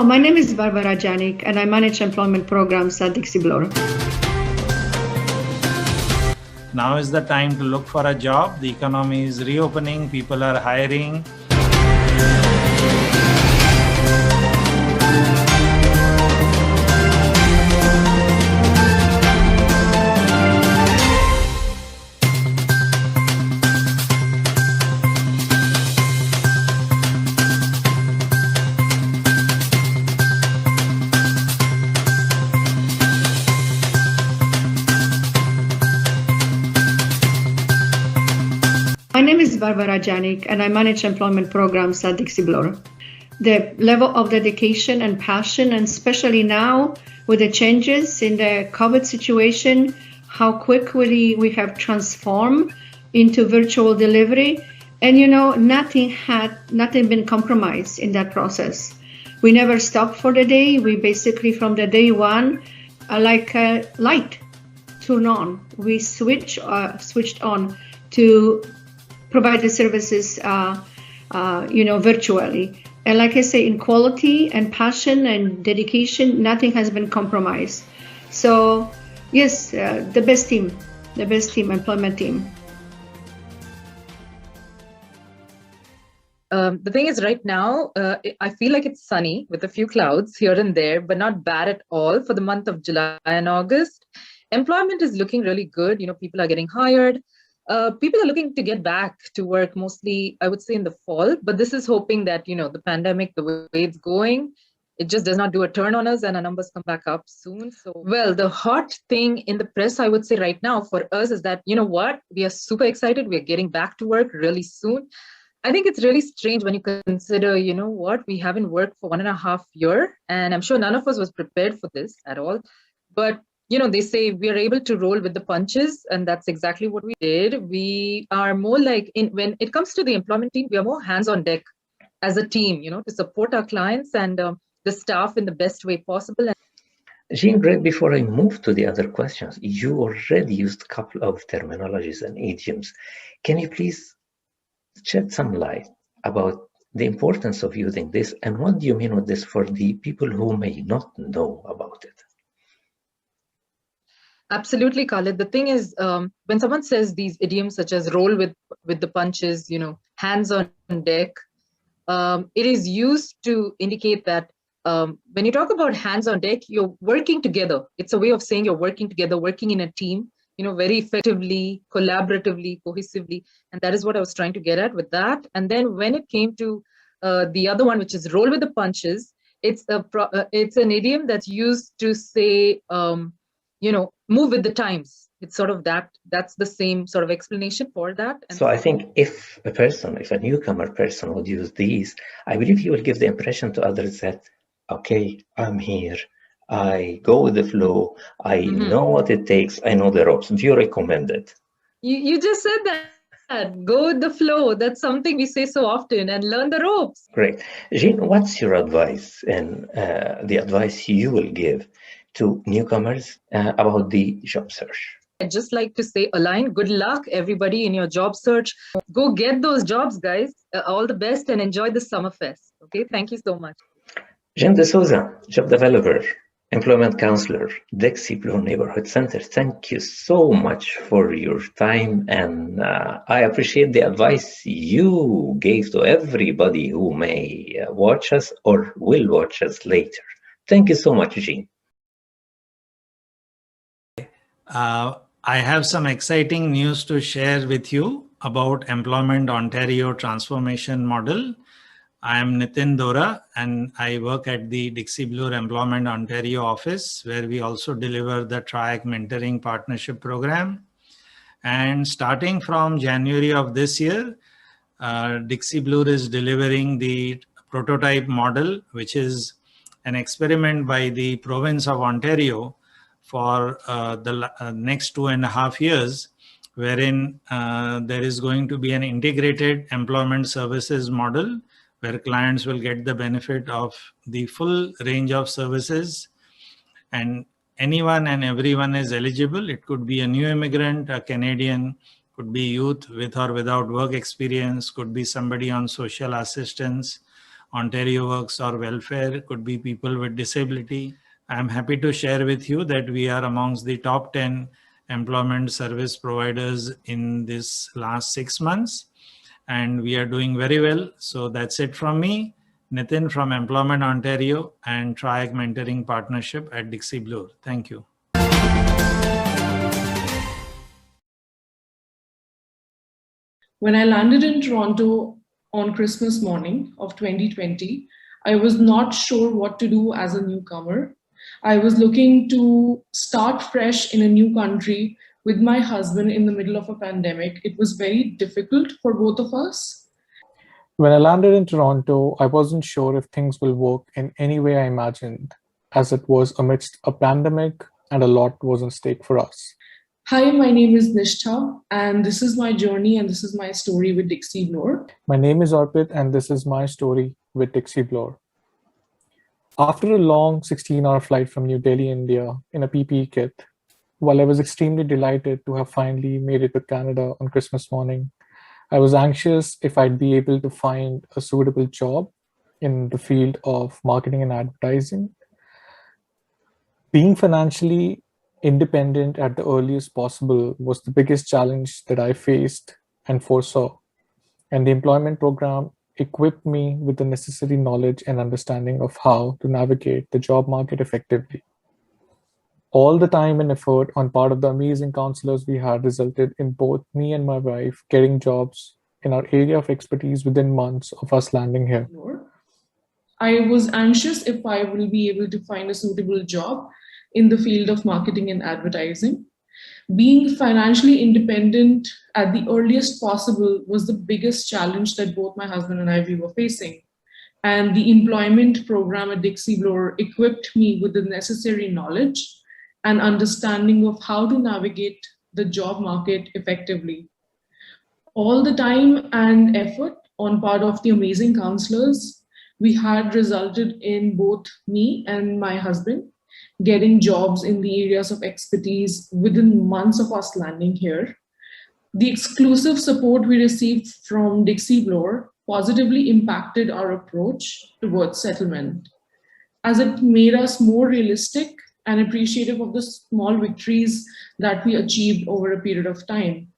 My name is Barbara Janik, and I manage employment programs at Dixie Bloor. Now is the time to look for a job. The economy is reopening, people are hiring. My name is Barbara Janik, and I manage employment programs at Dixie Bloor. The level of dedication and passion, and especially now with the changes in the COVID situation, how quickly we have transformed into virtual delivery. And nothing been compromised in that process. We never stopped for the day. We basically, from the day one, like a light turned on, we switched on to provide the services, virtually. And like I say, in quality and passion and dedication, nothing has been compromised. So yes, the best team, employment team. The thing is, right now, I feel like it's sunny with a few clouds here and there, but not bad at all for the month of July and August. Employment is looking really good. People are getting hired. People are looking to get back to work mostly, I would say, in the fall. But this is hoping that, the pandemic, the way it's going, it just does not do a turn on us and our numbers come back up soon. So, well, the hot thing in the press, I would say right now for us is that, we are super excited. We are getting back to work really soon. I think it's really strange when you consider, we haven't worked for 1.5 years, and I'm sure none of us was prepared for this at all. But, they say we are able to roll with the punches, and that's exactly what we did. We are more like, when it comes to the employment team, we are more hands on deck as a team, to support our clients and the staff in the best way possible. Jean, right before I move to the other questions, you already used a couple of terminologies and idioms. Can you please shed some light about the importance of using this, and what do you mean with this for the people who may not know about it? Absolutely, Khalid. The thing is, when someone says these idioms such as roll with the punches, hands on deck, it is used to indicate that when you talk about hands on deck, you're working together. It's a way of saying you're working together, working in a team, very effectively, collaboratively, cohesively. And that is what I was trying to get at with that. And then when it came to the other one, which is roll with the punches, it's an idiom that's used to say, move with the times. It's sort of that's the same sort of explanation for that. And so I think if a newcomer person would use these, I believe he will give the impression to others that, okay, I'm here. I go with the flow. I know what it takes. I know the ropes. Do you recommend it? You just said that. Go with the flow. That's something we say so often, and learn the ropes. Great. Jean, what's your advice and the advice you will give to newcomers about the job search? I'd just like to say, Align, good luck, everybody, in your job search. Go get those jobs, guys. All the best and enjoy the Summerfest. Okay, thank you so much. Jean De Souza, job developer, employment counselor, Dixie Bloor Neighborhood Center. Thank you so much for your time, and I appreciate the advice you gave to everybody who may watch us or will watch us later. Thank you so much, Jean. I have some exciting news to share with you about Employment Ontario Transformation Model. I am Nitin Dora, and I work at the Dixie Bloor Employment Ontario office, where we also deliver the TRIAC Mentoring Partnership Program. And starting from January of this year, Dixie Bloor is delivering the prototype model, which is an experiment by the province of Ontario for the next 2.5 years, wherein there is going to be an integrated employment services model where clients will get the benefit of the full range of services, and anyone and everyone is eligible. It could be a new immigrant, a Canadian, could be youth with or without work experience, could be somebody on social assistance, Ontario Works or Welfare, could be people with disability. I'm happy to share with you that we are amongst the top 10 employment service providers in this last 6 months, and we are doing very well. So that's it from me, Nitin from Employment Ontario and Triac Mentoring Partnership at Dixie Bloor. Thank you. When I landed in Toronto on Christmas morning of 2020, I was not sure what to do as a newcomer. I was looking to start fresh in a new country with my husband in the middle of a pandemic. It was very difficult for both of us. When I landed in Toronto, I wasn't sure if things will work in any way I imagined, as it was amidst a pandemic and a lot was at stake for us. Hi, my name is Nishtha, and this is my journey and this is my story with Dixie Bloor. My name is Arpit, and this is my story with Dixie Bloor. After a long 16-hour flight from New Delhi, India, in a PPE kit, while I was extremely delighted to have finally made it to Canada on Christmas morning, I was anxious if I'd be able to find a suitable job in the field of marketing and advertising. Being financially independent at the earliest possible was the biggest challenge that I faced and foresaw, and the employment program equipped me with the necessary knowledge and understanding of how to navigate the job market effectively. All the time and effort on part of the amazing counselors we had resulted in both me and my wife getting jobs in our area of expertise within months of us landing here. I was anxious if I will be able to find a suitable job in the field of marketing and advertising. Being financially independent at the earliest possible was the biggest challenge that both my husband and I were facing. And the employment program at Dixie Bloor equipped me with the necessary knowledge and understanding of how to navigate the job market effectively. All the time and effort on part of the amazing counselors we had resulted in both me and my husband getting jobs in the areas of expertise within months of us landing here. The exclusive support we received from Dixie Bloor positively impacted our approach towards settlement, as it made us more realistic and appreciative of the small victories that we achieved over a period of time.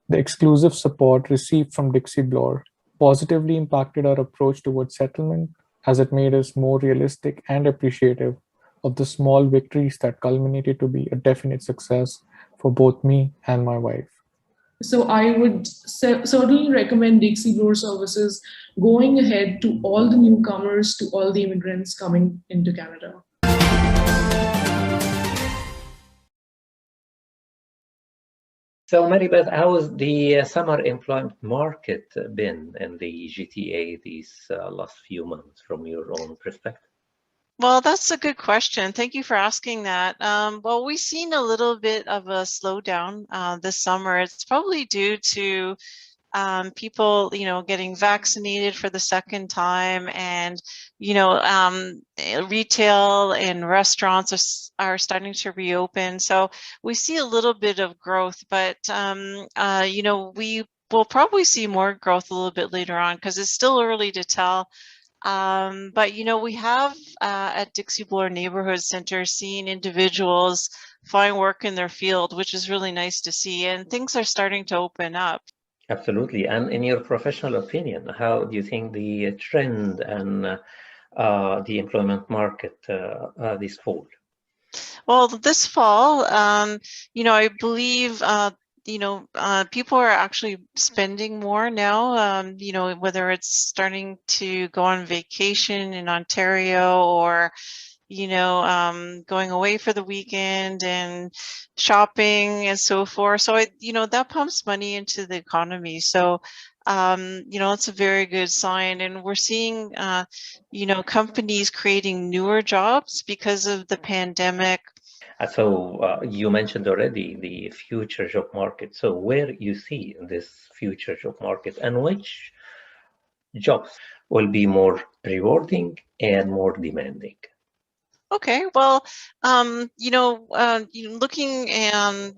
The exclusive support received from Dixie Bloor positively impacted our approach towards settlement, as it made us more realistic and appreciative of the small victories that culminated to be a definite success for both me and my wife. So I would certainly recommend Dixie Bloor services going ahead to all the newcomers, to all the immigrants coming into Canada. So, Maribeth, how's the summer employment market been in the GTA these last few months from your own perspective? Well, that's a good question. Thank you for asking that. Well, we've seen a little bit of a slowdown this summer. It's probably due to people, getting vaccinated for the second time, and, retail and restaurants are starting to reopen. So we see a little bit of growth, but, we will probably see more growth a little bit later on because it's still early to tell. But, we have at Dixie Bloor Neighborhood Center seen individuals find work in their field, which is really nice to see, and things are starting to open up. Absolutely. And in your professional opinion, how do you think the trend and the employment market this fall? Well, this fall, I believe people are actually spending more now, whether it's starting to go on vacation in Ontario or, going away for the weekend and shopping and so forth. So, that pumps money into the economy. So, it's a very good sign. And we're seeing, companies creating newer jobs because of the pandemic. So you mentioned already the future job market. So where you see this future job market and which jobs will be more rewarding and more demanding? Okay, well, looking and,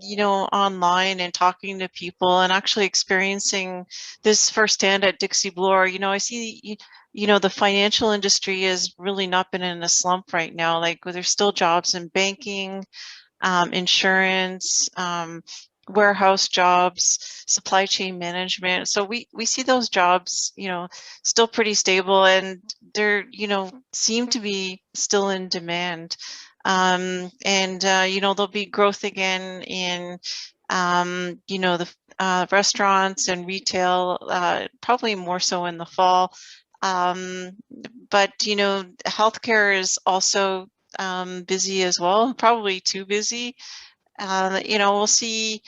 online and talking to people and actually experiencing this firsthand at Dixie Bloor, I see, the financial industry has really not been in a slump right now. Like, there's still jobs in banking, insurance, warehouse jobs, supply chain management. So we see those jobs, still pretty stable, and they're, seem to be still in demand. And there'll be growth again in, the restaurants and retail, probably more so in the fall. But, healthcare is also busy as well, probably too busy. We'll see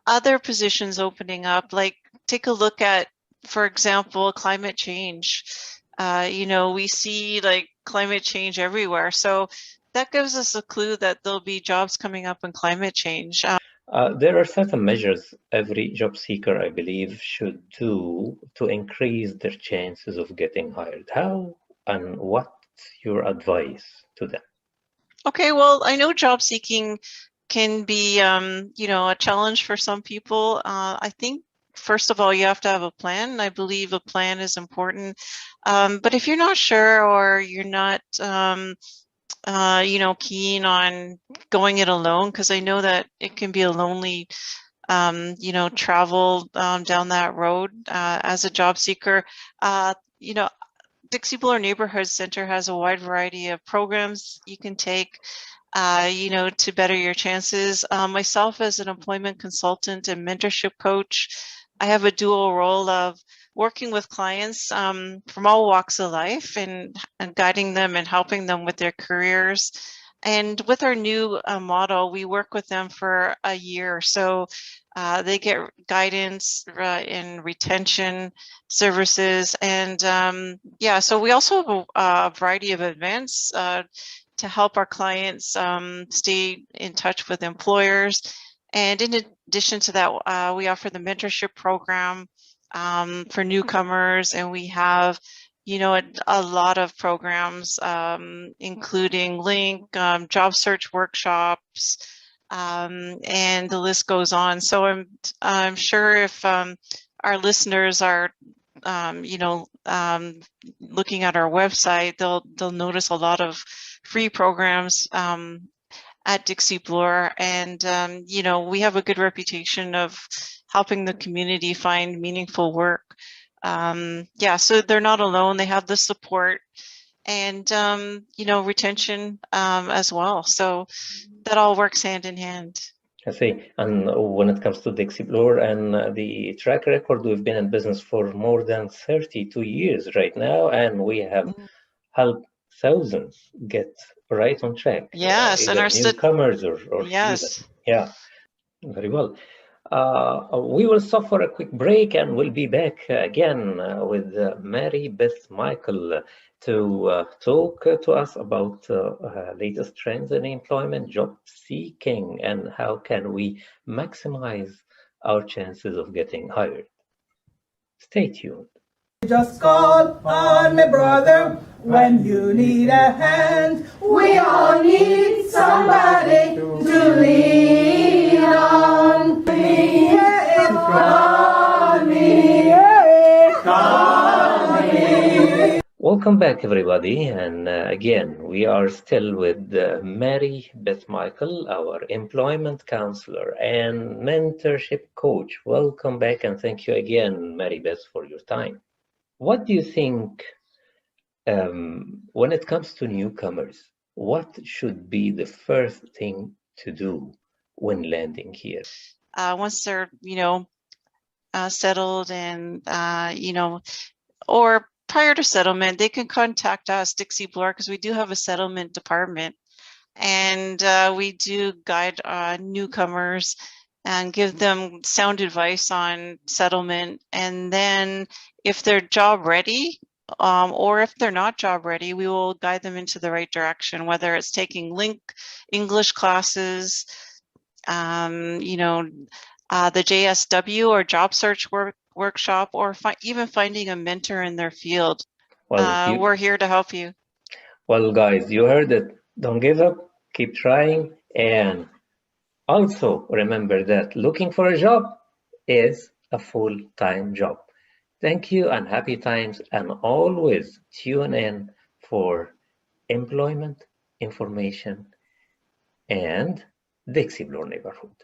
other positions opening up, like take a look at, for example, climate change. We see like climate change everywhere. So that gives us a clue that there'll be jobs coming up in climate change. There are certain measures every job seeker, I believe, should do to increase their chances of getting hired. How and what's your advice to them? Okay, well, I know job seeking can be, a challenge for some people. I think, first of all, you have to have a plan. I believe a plan is important. But if you're not sure, or you're not, keen on going it alone, because I know that it can be a lonely, travel down that road as a job seeker. Dixie Bloor Neighborhood Center has a wide variety of programs you can take, to better your chances. Myself, as an employment consultant and mentorship coach, I have a dual role of working with clients from all walks of life, and guiding them and helping them with their careers. And with our new model, we work with them for a year. So they get guidance in retention services. And so we also have a variety of events to help our clients stay in touch with employers. And in addition to that, we offer the mentorship program for newcomers, and we have, a lot of programs, including Link, job search workshops, and the list goes on. So I'm sure if our listeners are, looking at our website, they'll notice a lot of free programs at Dixie Bloor, and we have a good reputation of helping the community find meaningful work. So they're not alone. They have the support and retention as well. So that all works hand in hand. I see. And when it comes to Dixie Bloor and the track record, we've been in business for more than 32 years right now, and we have helped thousands get right on track. Yes, and our newcomers or yes. Yeah, very well. We will stop for a quick break, and we'll be back again with Mary Beth Michael to talk to us about latest trends in employment, job seeking, and how can we maximize our chances of getting hired. Stay tuned. Just call on me, brother, when you need a hand. We all need somebody to lean on. Call me, call me. Welcome back, everybody. And again, we are still with Mary Beth Michael, our employment counselor and mentorship coach. Welcome back, and thank you again, Mary Beth, for your time. What do you think, when it comes to newcomers, what should be the first thing to do when landing here? Once they're, settled and, or prior to settlement, they can contact us, Dixie Bloor, because we do have a settlement department. And we do guide newcomers and give them sound advice on settlement. And then if they're job ready, or if they're not job ready, we will guide them into the right direction, whether it's taking Link English classes, the JSW or job search workshop, or even finding a mentor in their field. Well, we're here to help you. Well, guys, you heard it Don't give up, keep trying, and also remember that looking for a job is a full-time job. Thank you and happy times, and always tune in for employment information and the Explore neighborhood.